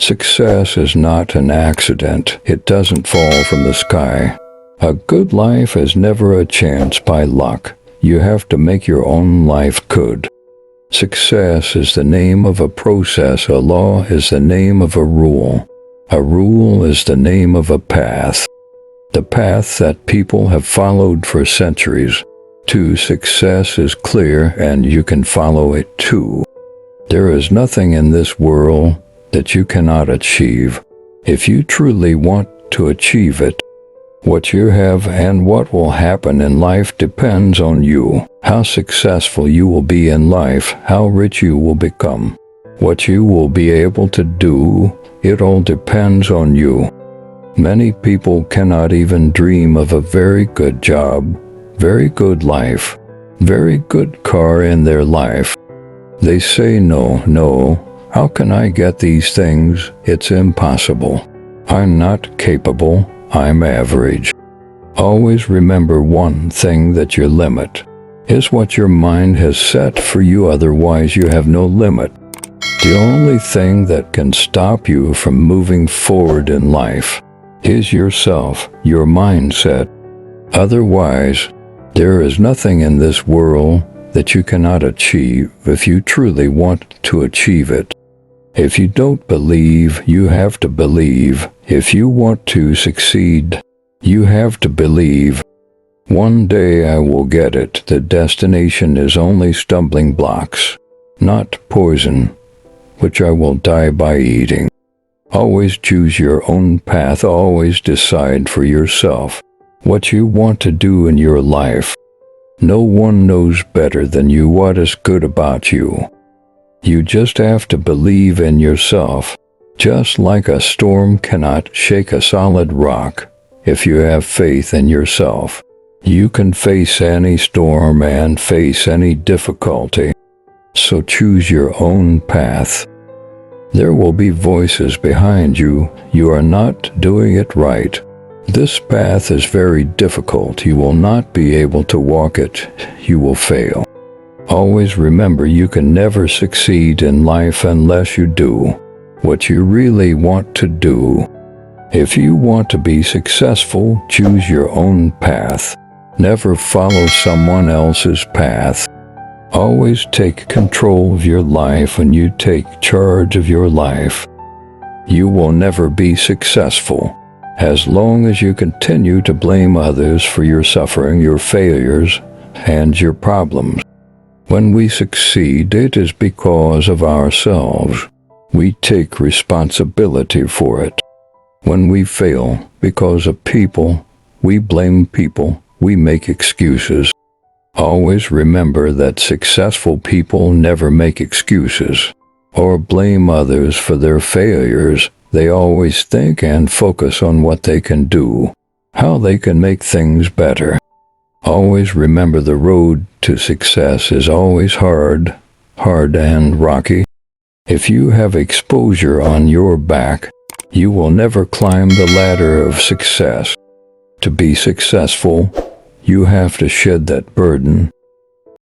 Success is not an accident. It doesn't fall from the sky. A good life is never a chance by luck. You have to make your own life good. Success is the name of a process. A law is the name of a rule. A rule is the name of a path. The path that people have followed for centuries to success is clear, and you can follow it too. There is nothing in this world that you cannot achieve if you truly want to achieve it. What you have and what will happen in life depends on you. How successful you will be in life, how rich you will become, what you will be able to do, it all depends on you. Many people cannot even dream of a very good job, very good life, very good car in their life. They say, no, how can I get these things? It's impossible. I'm not capable. I'm average. Always remember one thing, that your limit is what your mind has set for you. Otherwise, you have no limit. The only thing that can stop you from moving forward in life is yourself, your mindset. Otherwise, there is nothing in this world that you cannot achieve if you truly want to achieve it. If you don't believe, you have to believe. If you want to succeed, you have to believe. One day I will get it. The destination is only stumbling blocks, not poison, which I will die by eating. Always choose your own path. Always decide for yourself what you want to do in your life. No one knows better than you what is good about you. You just have to believe in yourself. Just like a storm cannot shake a solid rock, if you have faith in yourself, you can face any storm and face any difficulty. So choose your own path. There will be voices behind you. You are not doing it right. This path is very difficult. You will not be able to walk it. You will fail. Always remember, you can never succeed in life unless you do what you really want to do. If you want to be successful, choose your own path. Never follow someone else's path. Always take control of your life. When you take charge of your life, you will never be successful. As long as you continue to blame others for your suffering, your failures, and your problems. When we succeed, it is because of ourselves. We take responsibility for it. When we fail because of people, we blame people. We make excuses. Always remember that successful people never make excuses or blame others for their failures. They always think and focus on what they can do, how they can make things better. Always remember, the road to success is always hard and rocky. If you have exposure on your back, you will never climb the ladder of success. To be successful, you have to shed that burden.